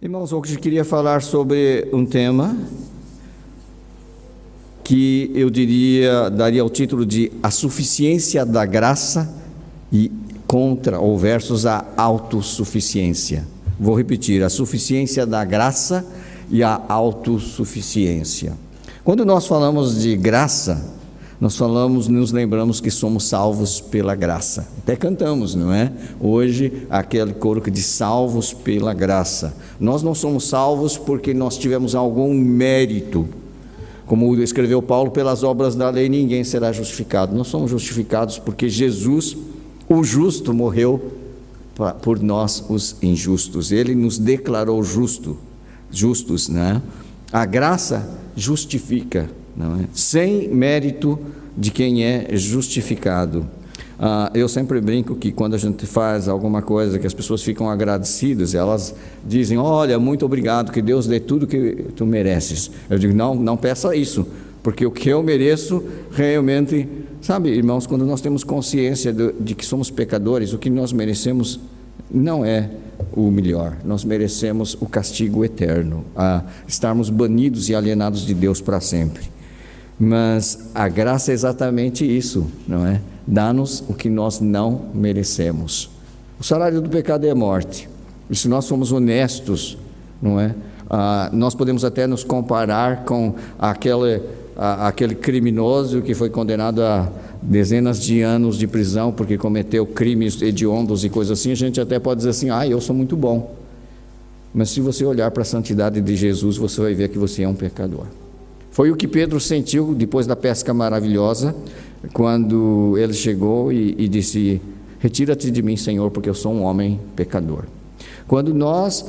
Irmãos, hoje eu queria falar sobre um tema que eu daria o título de A Suficiência da Graça e contra ou versus a autossuficiência. Vou repetir, a suficiência da graça e a autossuficiência. Quando nós falamos de graça, nos lembramos que somos salvos pela graça. Até cantamos, não é? Hoje, aquele coro que diz salvos pela graça. Nós não somos salvos porque nós tivemos algum mérito. Como escreveu Paulo, pelas obras da lei ninguém será justificado. Nós somos justificados porque Jesus, o justo, morreu por nós, os injustos. Ele nos declarou justos, né? A graça justifica, não é? Sem mérito de quem é justificado. Eu sempre brinco que quando a gente faz alguma coisa que as pessoas ficam agradecidas, elas dizem: olha, muito obrigado, que Deus dê tudo que tu mereces. Eu digo: não peça isso, porque o que eu mereço realmente, sabe, irmãos, quando nós temos consciência de que somos pecadores, o que nós merecemos não é o melhor. Nós merecemos o castigo eterno, estarmos banidos e alienados de Deus para sempre. Mas a graça é exatamente isso, não é? Dá-nos o que nós não merecemos. O salário do pecado é a morte. E se nós formos honestos, não é? Nós podemos até nos comparar com aquele criminoso que foi condenado a dezenas de anos de prisão porque cometeu crimes hediondos e coisas assim. A gente até pode dizer assim: eu sou muito bom. Mas se você olhar para a santidade de Jesus, você vai ver que você é um pecador. Foi o que Pedro sentiu depois da pesca maravilhosa, quando ele chegou e disse: retira-te de mim, Senhor, porque eu sou um homem pecador. Quando nós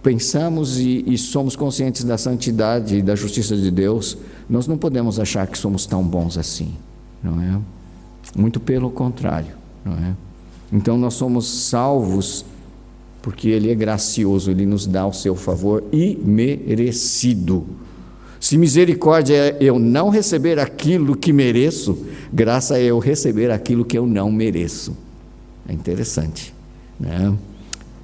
pensamos e somos conscientes da santidade e da justiça de Deus, nós não podemos achar que somos tão bons assim, não é? Muito pelo contrário, não é? Então nós somos salvos porque Ele é gracioso, Ele nos dá o seu favor imerecido. Se misericórdia é eu não receber aquilo que mereço, graça é eu receber aquilo que eu não mereço. É interessante, né?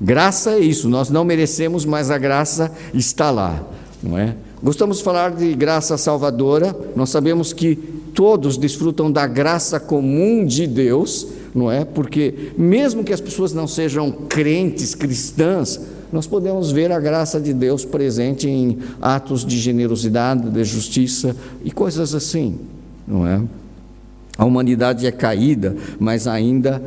Graça é isso, nós não merecemos, mas a graça está lá, não é? Gostamos de falar de graça salvadora. Nós sabemos que todos desfrutam da graça comum de Deus, não é? Porque mesmo que as pessoas não sejam crentes, cristãs, nós podemos ver a graça de Deus presente em atos de generosidade, de justiça e coisas assim, não é? A humanidade é caída, mas ainda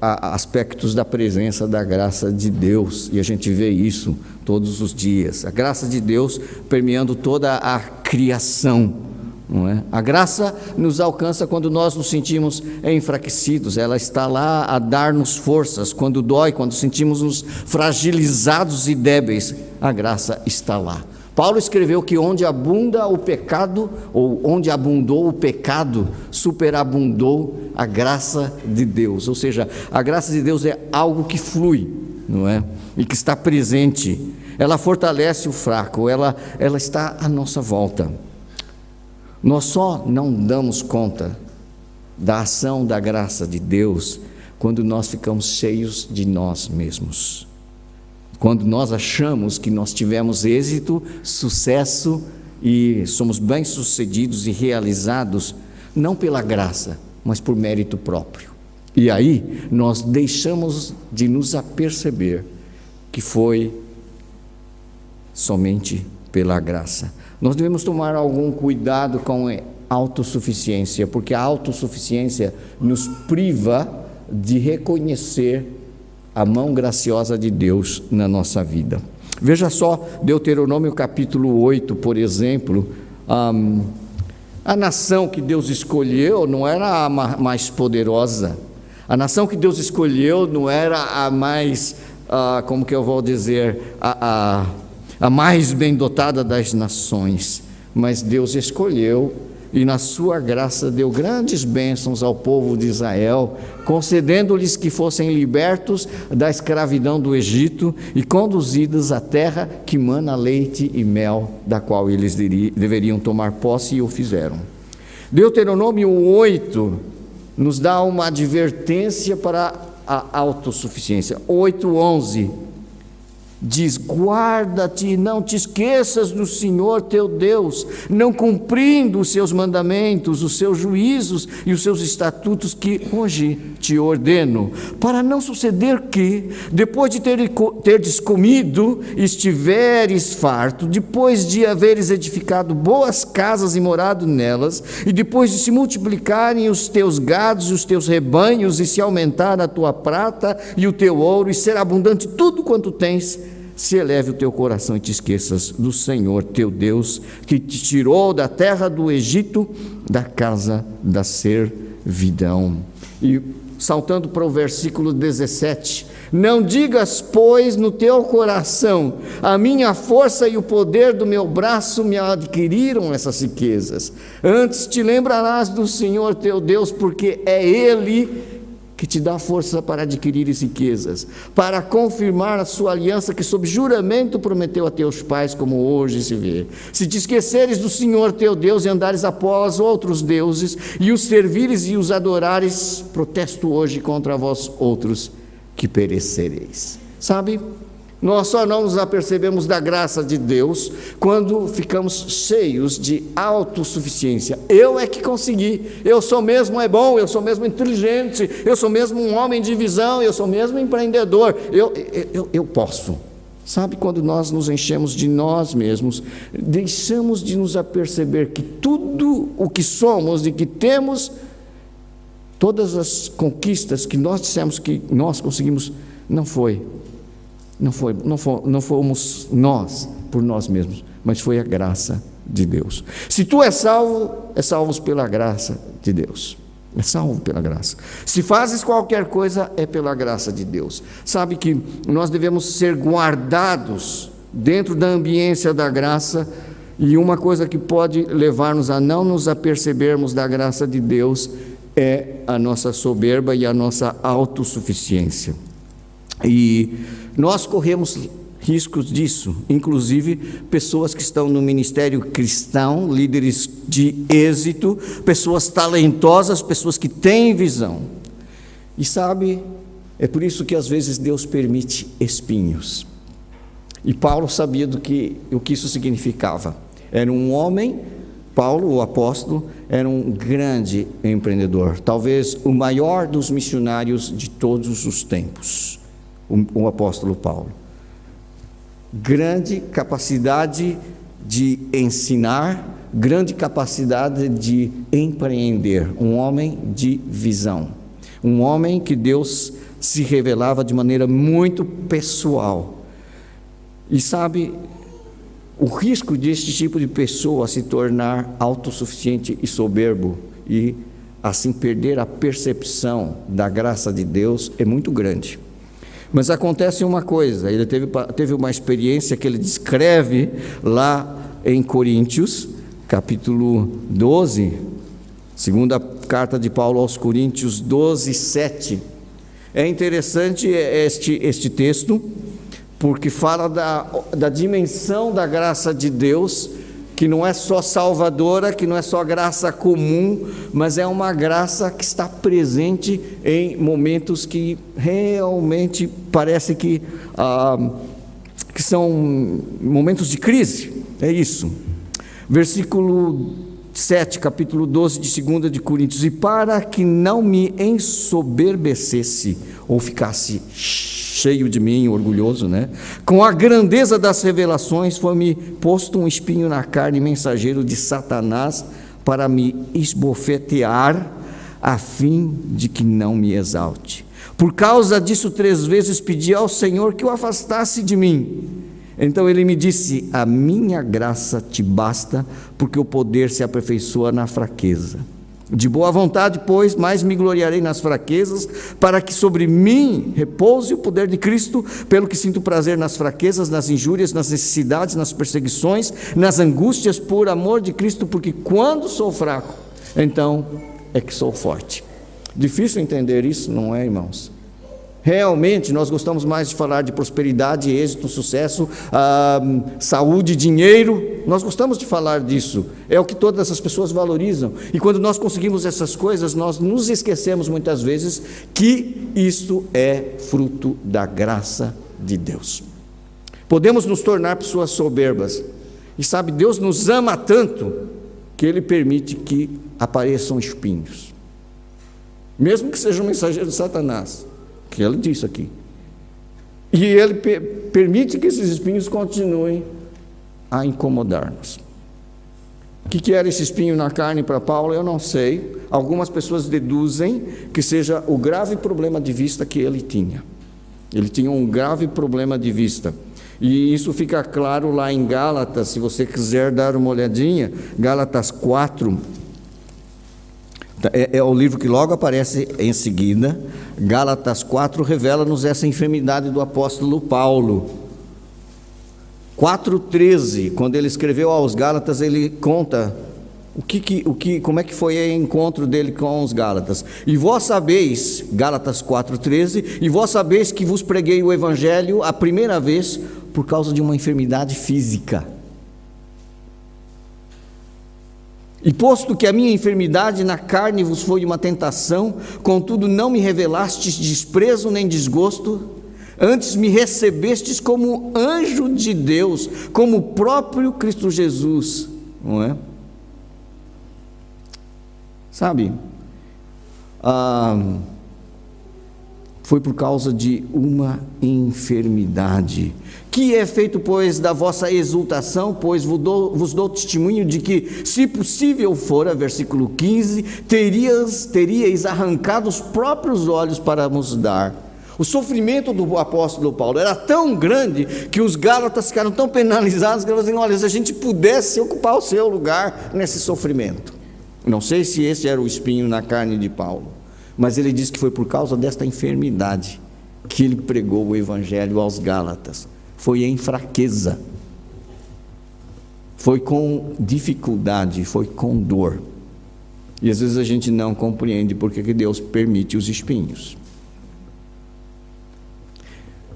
há aspectos da presença da graça de Deus, e a gente vê isso todos os dias. A graça de Deus permeando toda a criação, não é? A graça nos alcança quando nós nos sentimos enfraquecidos. Ela está lá a dar-nos forças quando dói, quando sentimos-nos fragilizados e débeis. A graça está lá. Paulo escreveu que onde abunda o pecado, ou onde abundou o pecado, superabundou a graça de Deus. Ou seja, a graça de Deus é algo que flui, não é? E que está presente. Ela fortalece o fraco, ela está à nossa volta. Nós só não damos conta da ação da graça de Deus quando nós ficamos cheios de nós mesmos. Quando nós achamos que nós tivemos êxito, sucesso e somos bem-sucedidos e realizados, não pela graça, mas por mérito próprio. E aí nós deixamos de nos aperceber que foi somente pela graça. Nós devemos tomar algum cuidado com a autossuficiência, porque a autossuficiência nos priva de reconhecer a mão graciosa de Deus na nossa vida. Veja só, Deuteronômio capítulo 8, por exemplo, a nação que Deus escolheu não era a mais poderosa, a nação que Deus escolheu não era a mais, como que eu vou dizer, a mais bem dotada das nações, mas Deus escolheu e na sua graça deu grandes bênçãos ao povo de Israel, concedendo-lhes que fossem libertos da escravidão do Egito e conduzidos à terra que mana leite e mel, da qual eles deveriam tomar posse, e o fizeram. Deuteronômio 8 nos dá uma advertência para a autossuficiência. 8:11 Diz: guarda-te, não te esqueças do Senhor teu Deus, não cumprindo os seus mandamentos, os seus juízos e os seus estatutos que hoje te ordeno, para não suceder que, depois de teres comido, estiveres farto, depois de haveres edificado boas casas e morado nelas, e depois de se multiplicarem os teus gados e os teus rebanhos, e se aumentar a tua prata e o teu ouro, e ser abundante tudo quanto tens, se eleve o teu coração e te esqueças do Senhor teu Deus, que te tirou da terra do Egito, da casa da servidão. E saltando para o versículo 17: não digas, pois, no teu coração: a minha força e o poder do meu braço me adquiriram essas riquezas. Antes te lembrarás do Senhor teu Deus, porque é Ele que te dá força para adquirir riquezas, para confirmar a sua aliança que sob juramento prometeu a teus pais, como hoje se vê. Se te esqueceres do Senhor teu Deus e andares após outros deuses, e os servires e os adorares, protesto hoje contra vós outros, que perecereis. Sabe? Nós só não nos apercebemos da graça de Deus quando ficamos cheios de autossuficiência. Eu é que consegui, eu sou mesmo bom, eu sou mesmo inteligente, eu sou mesmo um homem de visão, eu sou mesmo empreendedor, eu posso. Sabe, quando nós nos enchemos de nós mesmos, deixamos de nos aperceber que tudo o que somos e que temos, todas as conquistas que nós dissemos que nós conseguimos, não fomos nós por nós mesmos, mas foi a graça de Deus. Se tu és salvo pela graça de Deus. É salvo pela graça. Se fazes qualquer coisa, é pela graça de Deus. Sabe que nós devemos ser guardados dentro da ambiência da graça, e uma coisa que pode levar-nos a não nos apercebermos da graça de Deus é a nossa soberba e a nossa autossuficiência. E nós corremos riscos disso, inclusive pessoas que estão no ministério cristão, líderes de êxito, pessoas talentosas, pessoas que têm visão. E sabe, é por isso que às vezes Deus permite espinhos. E Paulo sabia o que isso significava. Era um homem, Paulo, o apóstolo, era um grande empreendedor, talvez o maior dos missionários de todos os tempos. O apóstolo Paulo, grande capacidade de ensinar, grande capacidade de empreender, um homem de visão, um homem que Deus se revelava de maneira muito pessoal. E sabe, o risco deste tipo de pessoa se tornar autossuficiente e soberbo e assim perder a percepção da graça de Deus é muito grande. Mas acontece uma coisa, ele teve uma experiência que ele descreve lá em Coríntios, capítulo 12, segunda carta de Paulo aos Coríntios 12, 7. É interessante este texto, porque fala da dimensão da graça de Deus, que não é só salvadora, que não é só graça comum, mas é uma graça que está presente em momentos que realmente parece que são momentos de crise. É isso. Versículo 7, capítulo 12 de 2 de Coríntios: e para que não me ensoberbecesse ou ficasse cheio de mim, orgulhoso, com a grandeza das revelações, foi-me posto um espinho na carne, mensageiro de Satanás, para me esbofetear, a fim de que não me exalte. Por causa disso, 3 vezes pedi ao Senhor que o afastasse de mim. Então ele me disse: a minha graça te basta, porque o poder se aperfeiçoa na fraqueza. De boa vontade, pois, mais me gloriarei nas fraquezas, para que sobre mim repouse o poder de Cristo, pelo que sinto prazer nas fraquezas, nas injúrias, nas necessidades, nas perseguições, nas angústias, por amor de Cristo, porque quando sou fraco, então é que sou forte. Difícil entender isso, não é, irmãos? Realmente nós gostamos mais de falar de prosperidade, êxito, sucesso, saúde, dinheiro. Nós gostamos de falar disso, é o que todas essas pessoas valorizam. E quando nós conseguimos essas coisas, nós nos esquecemos muitas vezes que isto é fruto da graça de Deus. Podemos nos tornar pessoas soberbas. E sabe, Deus nos ama tanto que Ele permite que apareçam espinhos. Mesmo que seja um mensageiro de Satanás, que Ele disse aqui. E Ele permite que esses espinhos continuem a incomodar-nos. O que era esse espinho na carne para Paulo? Eu não sei. Algumas pessoas deduzem que seja o grave problema de vista que ele tinha. Ele tinha um grave problema de vista. E isso fica claro lá em Gálatas, se você quiser dar uma olhadinha, Gálatas 4, é o livro que logo aparece em seguida. Gálatas 4 revela-nos essa enfermidade do apóstolo Paulo. 4,13, quando ele escreveu aos Gálatas, ele conta como é que foi o encontro dele com os Gálatas. E vós sabeis, Gálatas 4,13, e vós sabeis que vos preguei o evangelho a primeira vez por causa de uma enfermidade física. E posto que a minha enfermidade na carne vos foi uma tentação, contudo não me revelastes desprezo nem desgosto, antes me recebestes como anjo de Deus, como o próprio Cristo Jesus, não é? Sabe, foi por causa de uma enfermidade. Que é feito, pois, da vossa exultação, pois vos dou testemunho de que, se possível fora, versículo 15, teríeis arrancado os próprios olhos para nos dar. O sofrimento do apóstolo Paulo era tão grande que os Gálatas ficaram tão penalizados que eles diziam: olha, se a gente pudesse ocupar o seu lugar nesse sofrimento. Não sei se esse era o espinho na carne de Paulo, mas ele diz que foi por causa desta enfermidade que ele pregou o evangelho aos Gálatas. Foi em fraqueza, foi com dificuldade, foi com dor. E às vezes a gente não compreende porque que Deus permite os espinhos.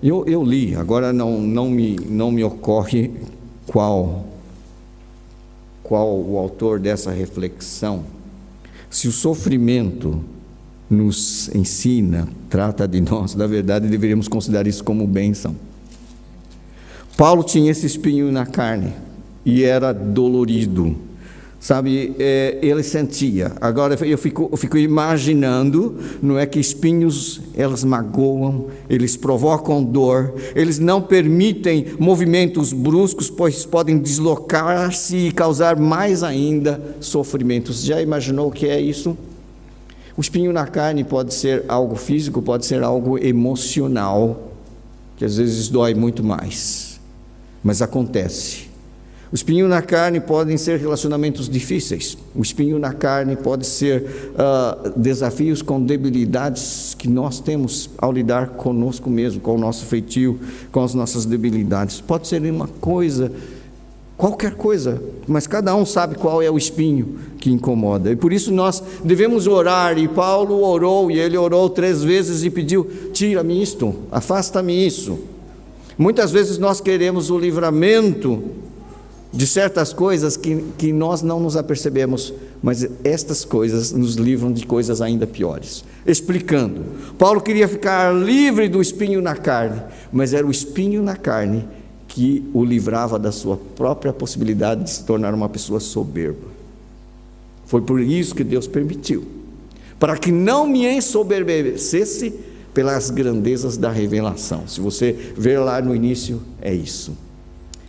Eu li, agora não me ocorre qual o autor dessa reflexão. Se o sofrimento nos ensina, trata de nós, na verdade deveríamos considerar isso como bênção. Paulo tinha esse espinho na carne e era dolorido, sabe, ele sentia. Agora eu fico imaginando, não é que espinhos, eles magoam, eles provocam dor, eles não permitem movimentos bruscos, pois podem deslocar-se e causar mais ainda sofrimentos. Já imaginou o que é isso? O espinho na carne pode ser algo físico, pode ser algo emocional, que às vezes dói muito mais, mas acontece. O espinho na carne podem ser relacionamentos difíceis. O espinho na carne pode ser desafios com debilidades que nós temos ao lidar conosco mesmo, com o nosso feitio, com as nossas debilidades. Pode ser uma coisa, qualquer coisa, mas cada um sabe qual é o espinho que incomoda. E por isso nós devemos orar, e Paulo orou, e ele orou 3 vezes e pediu: tira-me isto, afasta-me isso. Muitas vezes nós queremos o livramento de certas coisas que nós não nos apercebemos, mas estas coisas nos livram de coisas ainda piores. Explicando, Paulo queria ficar livre do espinho na carne, mas era o espinho na carne que o livrava da sua própria possibilidade de se tornar uma pessoa soberba. Foi por isso que Deus permitiu, para que não me ensoberbecesse pelas grandezas da revelação. Se você ver lá no início, é isso.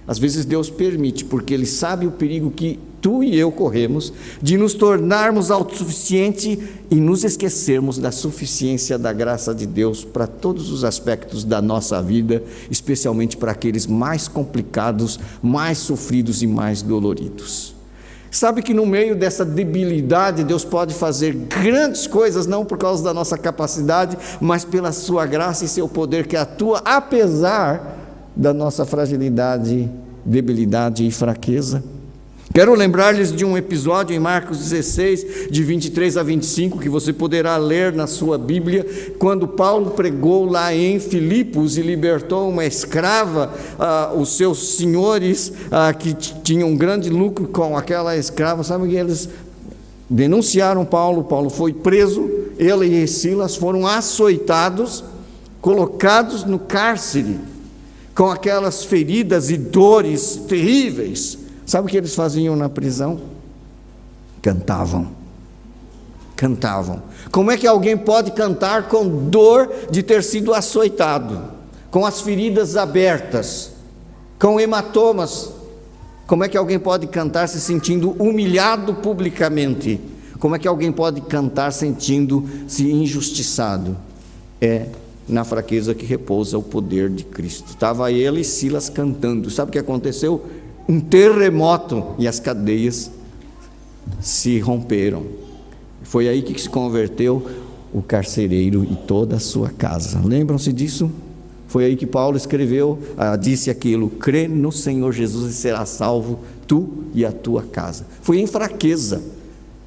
Às vezes Deus permite, porque Ele sabe o perigo que tu e eu corremos, de nos tornarmos autossuficientes e nos esquecermos da suficiência da graça de Deus para todos os aspectos da nossa vida, especialmente para aqueles mais complicados, mais sofridos e mais doloridos. Sabe que no meio dessa debilidade Deus pode fazer grandes coisas, não por causa da nossa capacidade, mas pela sua graça e seu poder que atua apesar da nossa fragilidade, debilidade e fraqueza. Quero lembrar-lhes de um episódio em Marcos 16, de 23 a 25, que você poderá ler na sua Bíblia, quando Paulo pregou lá em Filipos e libertou uma escrava, os seus senhores que tinham um grande lucro com aquela escrava, sabe que eles denunciaram Paulo, Paulo foi preso, ele e Silas foram açoitados, colocados no cárcere, com aquelas feridas e dores terríveis, sabe o que eles faziam na prisão? Cantavam. Como é que alguém pode cantar com dor de ter sido açoitado, com as feridas abertas, com hematomas? Como é que alguém pode cantar se sentindo humilhado publicamente? Como é que alguém pode cantar sentindo-se injustiçado? É na fraqueza que repousa o poder de Cristo. Estava ele e Silas cantando. Sabe o que aconteceu? Um terremoto, e as cadeias se romperam. Foi aí que se converteu o carcereiro e toda a sua casa. Lembram-se disso? Foi aí que Paulo escreveu, disse aquilo: crê no Senhor Jesus e serás salvo, tu e a tua casa. Foi em fraqueza,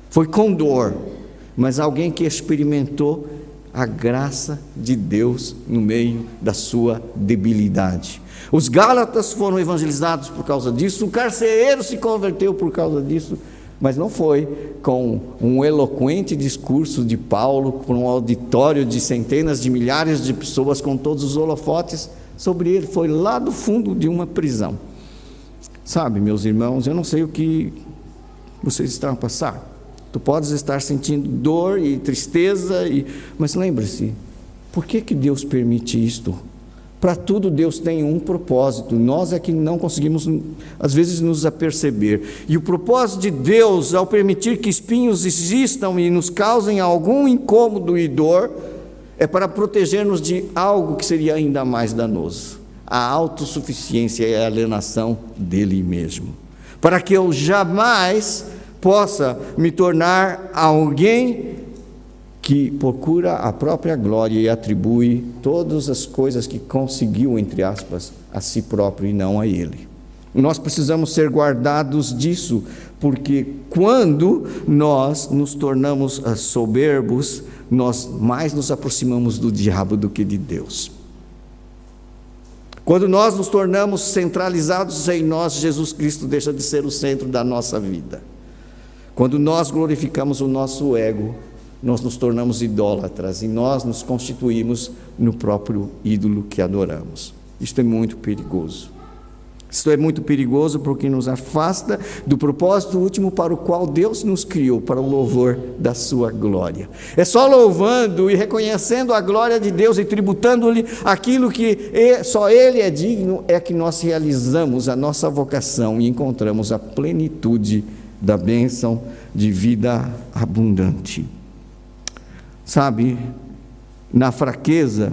foi com dor, mas alguém que experimentou a graça de Deus no meio da sua debilidade. Os Gálatas foram evangelizados por causa disso, o carcereiro se converteu por causa disso, mas não foi com um eloquente discurso de Paulo, com um auditório de centenas de milhares de pessoas, com todos os holofotes sobre ele, foi lá do fundo de uma prisão. Sabe, meus irmãos, eu não sei o que vocês estão a passar. Tu podes estar sentindo dor e tristeza, mas lembre-se, por que Deus permite isto? Para tudo Deus tem um propósito, nós é que não conseguimos às vezes nos aperceber, e o propósito de Deus ao permitir que espinhos existam e nos causem algum incômodo e dor, é para proteger-nos de algo que seria ainda mais danoso, a autossuficiência e a alienação dele mesmo, para que eu jamais possa me tornar alguém que procura a própria glória e atribui todas as coisas que conseguiu, entre aspas, a si próprio e não a ele. Nós precisamos ser guardados disso, porque quando nós nos tornamos soberbos, nós mais nos aproximamos do diabo do que de Deus. Quando nós nos tornamos centralizados em nós, Jesus Cristo deixa de ser o centro da nossa vida. Quando nós glorificamos o nosso ego, nós nos tornamos idólatras e nós nos constituímos no próprio ídolo que adoramos. Isto é muito perigoso. Isto é muito perigoso porque nos afasta do propósito último para o qual Deus nos criou, para o louvor da sua glória. É só louvando e reconhecendo a glória de Deus e tributando-lhe aquilo que só Ele é digno, é que nós realizamos a nossa vocação e encontramos a plenitude da bênção de vida abundante. Sabe, na fraqueza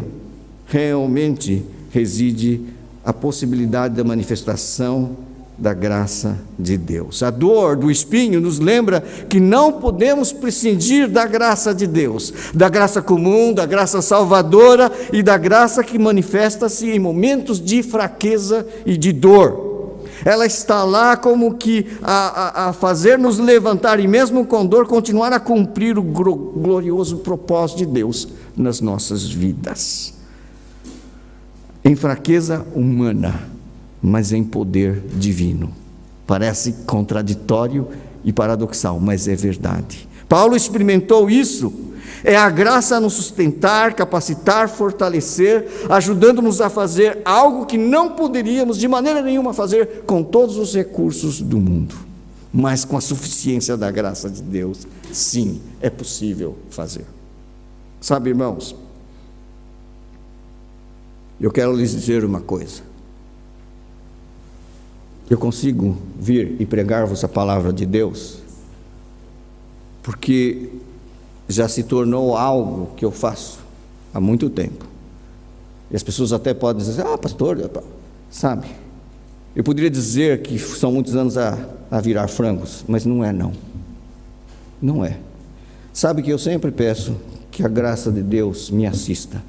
realmente reside a possibilidade da manifestação da graça de Deus. A dor do espinho nos lembra que não podemos prescindir da graça de Deus, da graça comum, da graça salvadora e da graça que manifesta-se em momentos de fraqueza e de dor. Ela está lá como que a fazer-nos levantar e mesmo com dor continuar a cumprir o glorioso propósito de Deus nas nossas vidas. Em fraqueza humana, mas em poder divino. Parece contraditório e paradoxal, mas é verdade. Paulo experimentou isso. É a graça a nos sustentar, capacitar, fortalecer, ajudando-nos a fazer algo que não poderíamos de maneira nenhuma fazer com todos os recursos do mundo, mas com a suficiência da graça de Deus, sim, é possível fazer. Sabe, irmãos, eu quero lhes dizer uma coisa. Eu consigo vir e pregar-vos a palavra de Deus, porque já se tornou algo que eu faço há muito tempo. E as pessoas até podem dizer, pastor, sabe, eu poderia dizer que são muitos anos a virar frangos, mas não é não. Não é. Sabe que eu sempre peço que a graça de Deus me assista,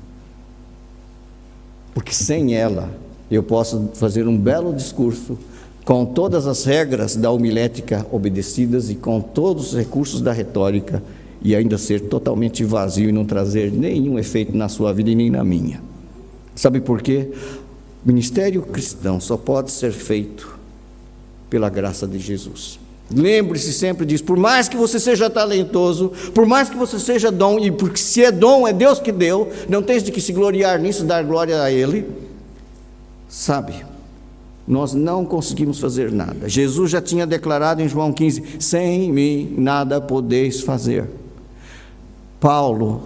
porque sem ela eu posso fazer um belo discurso com todas as regras da homilética obedecidas e com todos os recursos da retórica e ainda ser totalmente vazio e não trazer nenhum efeito na sua vida e nem na minha. Sabe por quê? O ministério cristão só pode ser feito pela graça de Jesus. Lembre-se sempre disso, por mais que você seja talentoso, por mais que você seja dom, e porque se é dom, é Deus que deu, não tens de que se gloriar nisso, dar glória a Ele. Sabe, nós não conseguimos fazer nada. Jesus já tinha declarado em João 15: sem mim nada podeis fazer. Paulo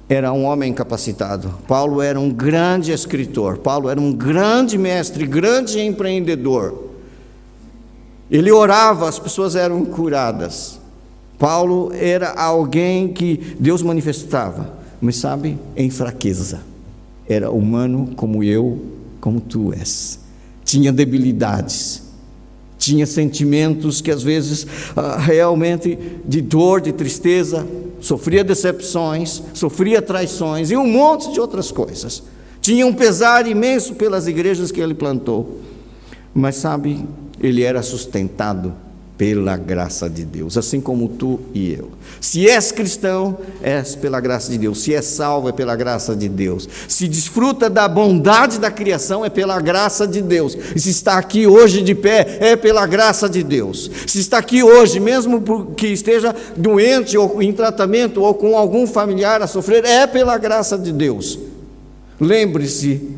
era um homem capacitado. Paulo era um grande escritor. Paulo era um grande mestre, grande empreendedor. Ele orava, as pessoas eram curadas. Paulo era alguém que Deus manifestava, mas sabe, em fraqueza. Era humano como eu, como tu és. Tinha debilidades, tinha sentimentos que às vezes realmente de dor, de tristeza, sofria decepções, sofria traições e um monte de outras coisas. Tinha um pesar imenso pelas igrejas que ele plantou, mas sabe, ele era sustentado pela graça de Deus, assim como tu e eu. Se és cristão, és pela graça de Deus. Se és salvo, é pela graça de Deus. Se desfruta da bondade da criação, é pela graça de Deus. E se está aqui hoje de pé, é pela graça de Deus. Se está aqui hoje, mesmo que esteja doente ou em tratamento ou com algum familiar a sofrer, é pela graça de Deus. Lembre-se,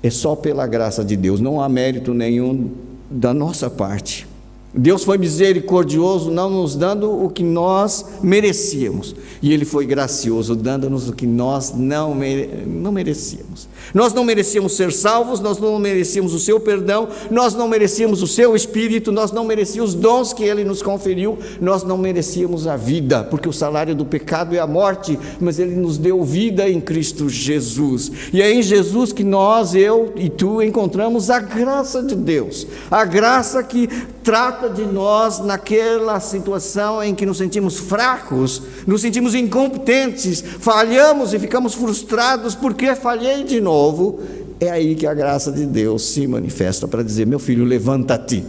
é só pela graça de Deus, não há mérito nenhum da nossa parte. Deus foi misericordioso, não nos dando o que nós merecíamos, e Ele foi gracioso, dando-nos o que nós não merecíamos. Nós não merecíamos ser salvos, nós não merecíamos o seu perdão, nós não merecíamos o seu Espírito, nós não merecíamos os dons que Ele nos conferiu, nós não merecíamos a vida, porque o salário do pecado é a morte, mas Ele nos deu vida em Cristo Jesus, e é em Jesus que nós, eu e tu, encontramos a graça de Deus, a graça que trata de nós naquela situação em que nos sentimos fracos, nos sentimos incompetentes, falhamos e ficamos frustrados porque falhei de novo. É aí que a graça de Deus se manifesta para dizer: meu filho, levanta-te,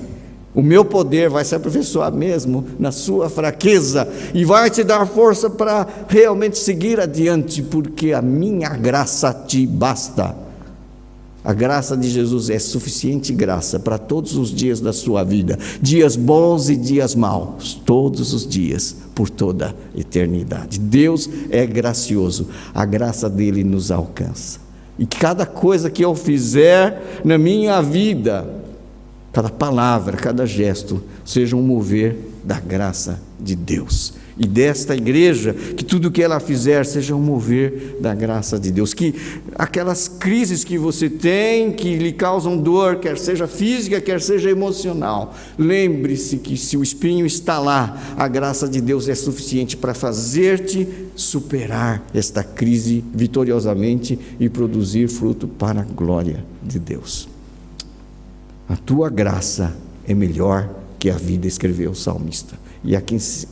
o meu poder vai se aperfeiçoar mesmo na sua fraqueza e vai te dar força para realmente seguir adiante, porque a minha graça te basta. A graça de Jesus é suficiente graça para todos os dias da sua vida, dias bons e dias maus, todos os dias, por toda a eternidade. Deus é gracioso, a graça dele nos alcança. E cada coisa que eu fizer na minha vida, cada palavra, cada gesto, seja um mover da graça de Deus. E desta igreja, que tudo que ela fizer seja um mover da graça de Deus, que aquelas crises que você tem, que lhe causam dor, quer seja física, quer seja emocional, lembre-se que se o espinho está lá, a graça de Deus é suficiente para fazer-te superar esta crise vitoriosamente e produzir fruto para a glória de Deus. A tua graça é melhor que a vida, escreveu o salmista. E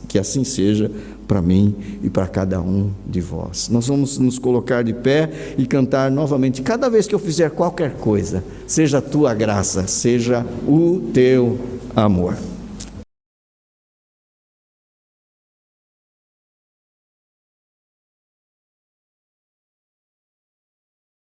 que assim seja para mim e para cada um de vós. Nós vamos nos colocar de pé e cantar novamente. Cada vez que eu fizer qualquer coisa, seja a tua graça, seja o teu amor.